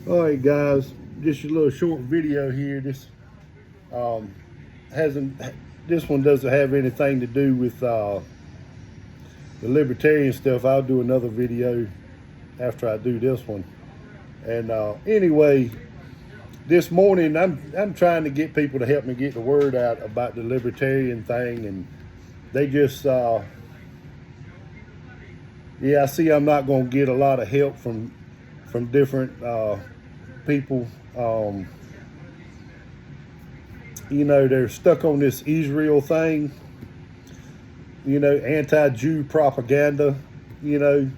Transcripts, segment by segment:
All right, guys, just a little short video here. Um, hasn't this one doesn't have anything to do with the libertarian stuff. I'll do another video after I do this one. And anyway, this morning I'm trying to get people to help me get the word out about the libertarian thing, and they just I see I'm not going to get a lot of help from different people. They're stuck on this Israel thing, anti-Jew propaganda. This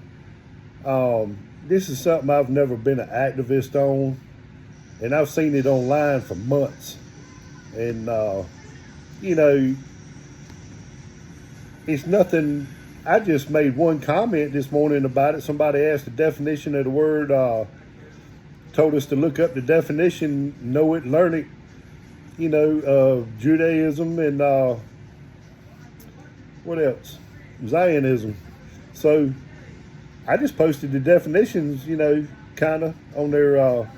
is something I've never been an activist on, and I've seen it online for months. And, it's nothing. I just made one comment this morning about it. Somebody asked the definition of the word, told us to look up the definition, know it, learn it, Judaism and what else? Zionism. So I just posted the definitions, kind of on their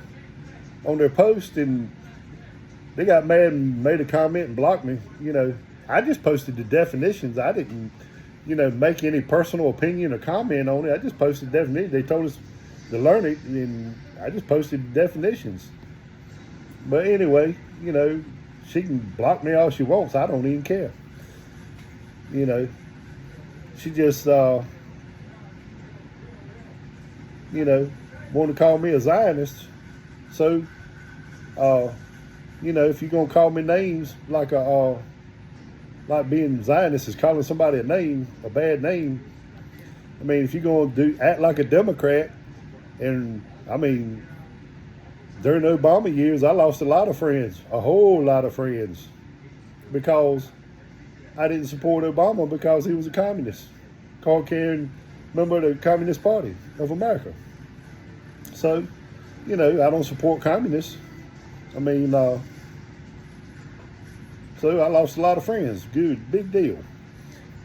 post, and they got mad and made a comment and blocked me. I just posted the definitions. I didn't, make any personal opinion or comment on it. I just posted the definitions. They told us to learn it, and I just posted the definitions. But anyway, she can block me all she wants. I don't even care. She just, want to call me a Zionist. So, if you're going to call me names like being Zionist is calling somebody a name, a bad name. I mean, if you're going to act like a Democrat, and during the Obama years, I lost a lot of friends, a whole lot of friends, because I didn't support Obama because he was a communist, card-carrying member of the Communist Party of America. So, I don't support communists. So I lost a lot of friends. Good, big deal.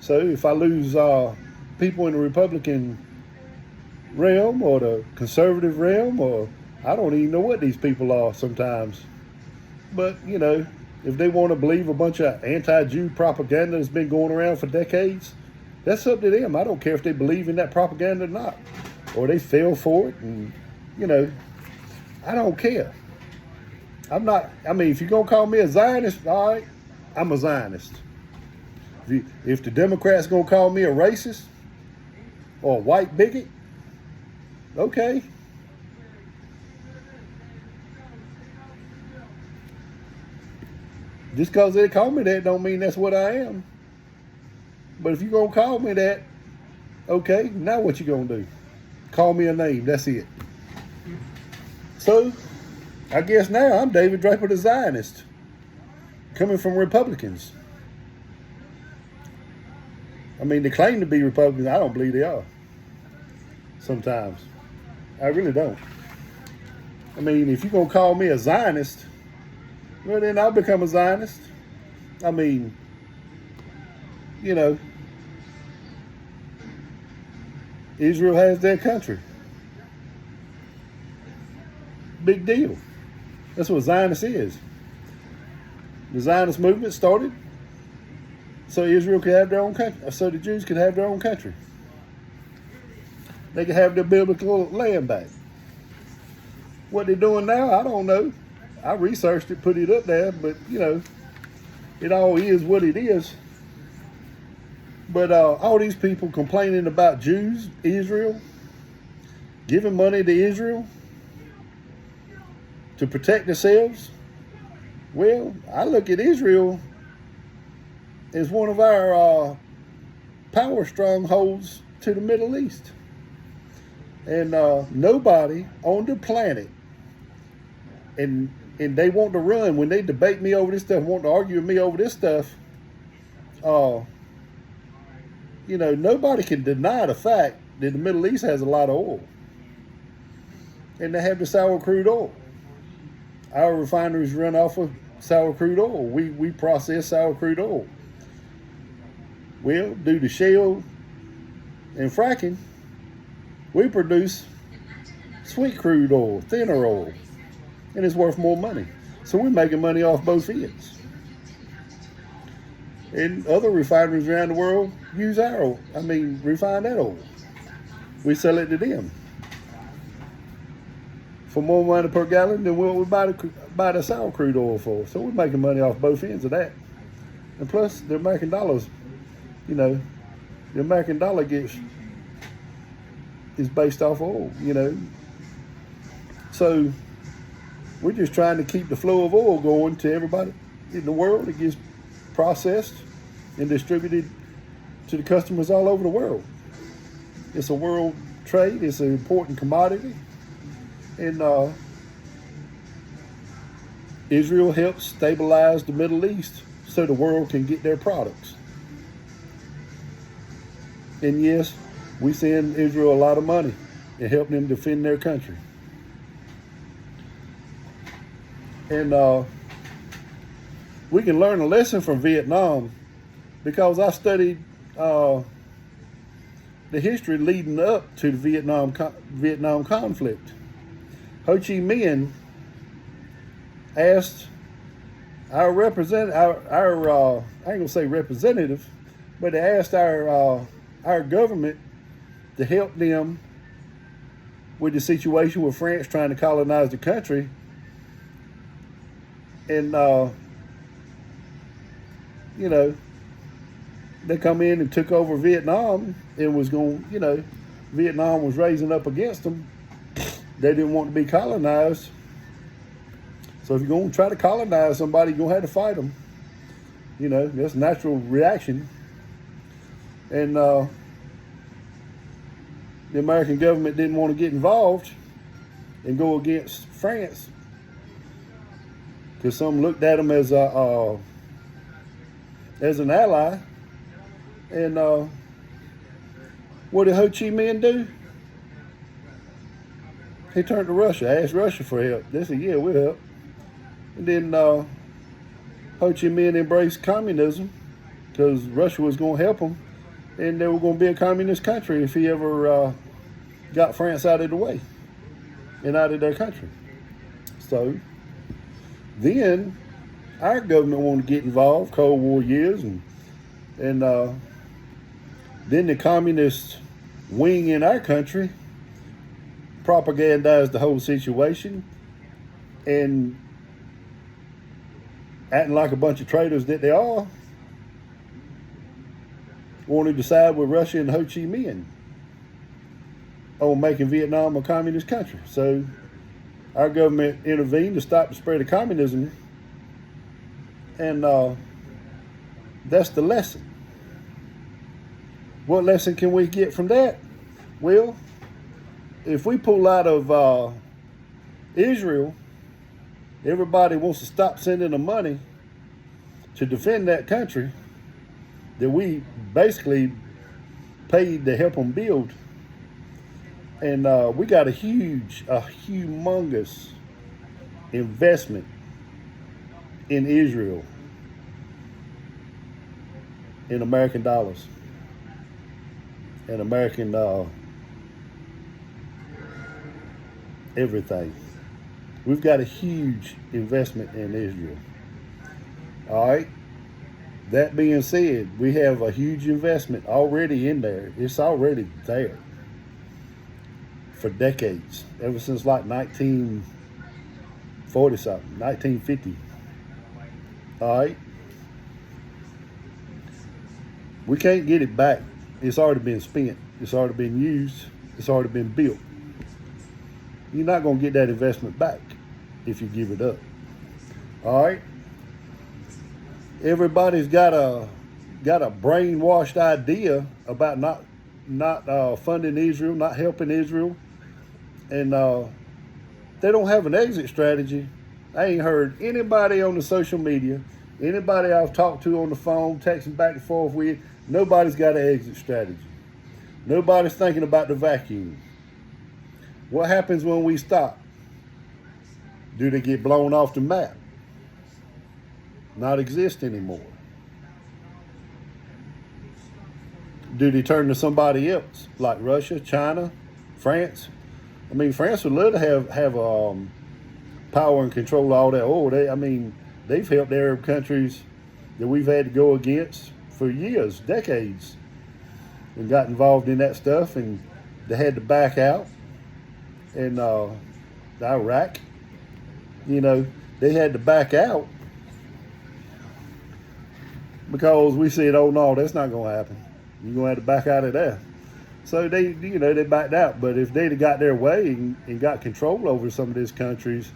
So if I lose people in the Republican realm or the conservative realm, or I don't even know what these people are sometimes. But, if they want to believe a bunch of anti-Jew propaganda that's been going around for decades, that's up to them. I don't care if they believe in that propaganda or not, or they fell for it. And, I don't care. If you're going to call me a Zionist, all right, I'm a Zionist. If the Democrats going to call me a racist or a white bigot, okay. Just because they call me that don't mean that's what I am. But if you're going to call me that, okay, now what you going to do? Call me a name, that's it. So, I guess now I'm David Draper the Zionist, coming from Republicans. They claim to be Republicans. I don't believe they are. Sometimes. I really don't. If you're going to call me a Zionist, well, then I'll become a Zionist. Israel has their country. Big deal. That's what Zionist is. The Zionist movement started so Israel could have their own country, so the Jews could have their own country. They could have their biblical land back. What they're doing now, I don't know. I researched it, put it up there, but, it all is what it is. But all these people complaining about Jews, Israel, giving money to Israel to protect themselves. Well, I look at Israel as one of our power strongholds to the Middle East. And nobody on the planet, and they want to run, when they debate me over this stuff, want to argue with me over this stuff, nobody can deny the fact that the Middle East has a lot of oil. And they have the sour crude oil. Our refineries run off of sour crude oil. We process sour crude oil. Well, due to shale and fracking, we produce sweet crude oil, thinner oil, and it's worth more money. So we're making money off both ends. And other refineries around the world use our oil. Refine that oil. We sell it to them for more money per gallon than what we buy the sour crude oil for. So we're making money off both ends of that. And plus, the American dollars, the American dollar is based off oil, So we're just trying to keep the flow of oil going to everybody in the world. It gets processed and distributed to the customers all over the world. It's a world trade. It's an important commodity. And Israel helps stabilize the Middle East so the world can get their products. And yes, we send Israel a lot of money and help them defend their country. And we can learn a lesson from Vietnam because I studied the history leading up to the Vietnam conflict. Ho Chi Minh asked our I ain't gonna say representative, but they asked our government to help them with the situation with France trying to colonize the country. And, they come in and took over Vietnam and was Vietnam was raising up against them. They didn't want to be colonized. So if you're going to try to colonize somebody, you're going to have to fight them. That's a natural reaction. And the American government didn't want to get involved and go against France because some looked at them as an ally. And what did Ho Chi Minh do? He turned to Russia, asked Russia for help. They said, yeah, we'll help. And then Ho Chi Minh embraced communism because Russia was going to help him. And they were going to be a communist country if he ever got France out of the way and out of their country. So then our government wanted to get involved, Cold War years, and then the communist wing in our country propagandized the whole situation and acting like a bunch of traitors that they are, wanted to side with Russia and Ho Chi Minh on making Vietnam a communist country. So our government intervened to stop the spread of communism, and that's the lesson. What lesson can we get from that? Well, if we pull out of Israel, everybody wants to stop sending them money to defend that country that we basically paid to help them build. And we got a humongous investment in Israel in American dollars and American everything. We've got a huge investment in Israel. All right. That being said, we have a huge investment already in there. It's already there for decades, ever since like 1940 something, 1950. All right. We can't get it back. It's already been spent. It's already been used. It's already been built. You're not going to get that investment back if you give it up. All right. Everybody's got a brainwashed idea about not funding Israel, not helping Israel, and they don't have an exit strategy. I ain't heard anybody on the social media, anybody I've talked to on the phone, texting back and forth with, nobody's got an exit strategy. Nobody's thinking about the vacuum. What happens when we stop? Do they get blown off the map? Not exist anymore? Do they turn to somebody else like Russia, China, France, I mean, France would love to have power and control of all that oil. They've helped Arab countries that we've had to go against for years, decades, and got involved in that stuff, and they had to back out. And Iraq, they had to back out because we said, "Oh no, that's not going to happen. You're going to have to back out of there." So they backed out. But if they'd have got their way and got control over some of these countries,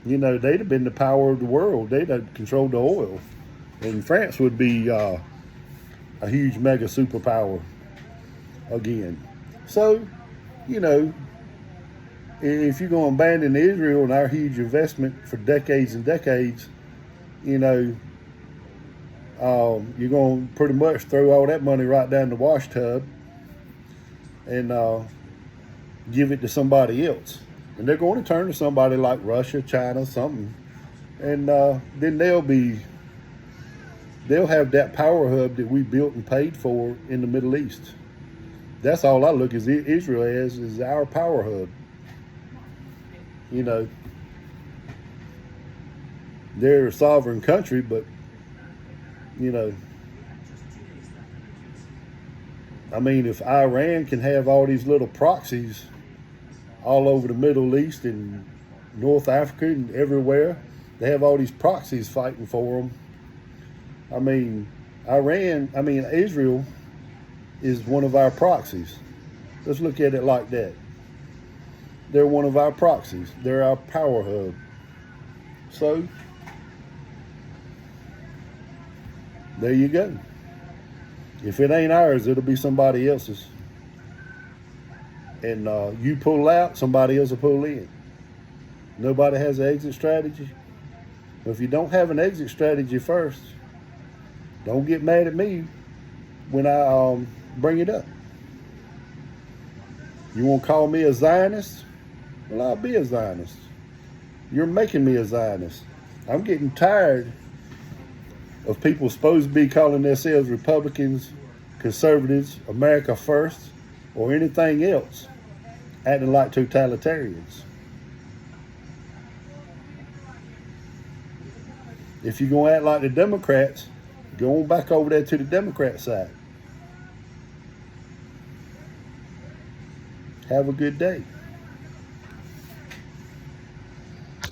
they'd have been the power of the world. They'd have controlled the oil, and France would be a huge mega superpower again. So, if you're going to abandon Israel and our huge investment for decades and decades, you're going to pretty much throw all that money right down the wash tub and give it to somebody else. And they're going to turn to somebody like Russia, China, something. And then they'll have that power hub that we built and paid for in the Middle East. That's all I look at Israel as, is our power hub. They're a sovereign country, but if Iran can have all these little proxies all over the Middle East and North Africa and everywhere, they have all these proxies fighting for them. Israel is one of our proxies. Let's look at it like that. They're one of our proxies. They're our power hub. So, there you go. If it ain't ours, it'll be somebody else's. And you pull out, somebody else will pull in. Nobody has an exit strategy. If you don't have an exit strategy first, don't get mad at me when I bring it up. You want to call me a Zionist? Well, I'll be a Zionist. You're making me a Zionist. I'm getting tired of people supposed to be calling themselves Republicans, conservatives, America first, or anything else, acting like totalitarians. If you're going to act like the Democrats, go on back over there to the Democrat side. Have a good day.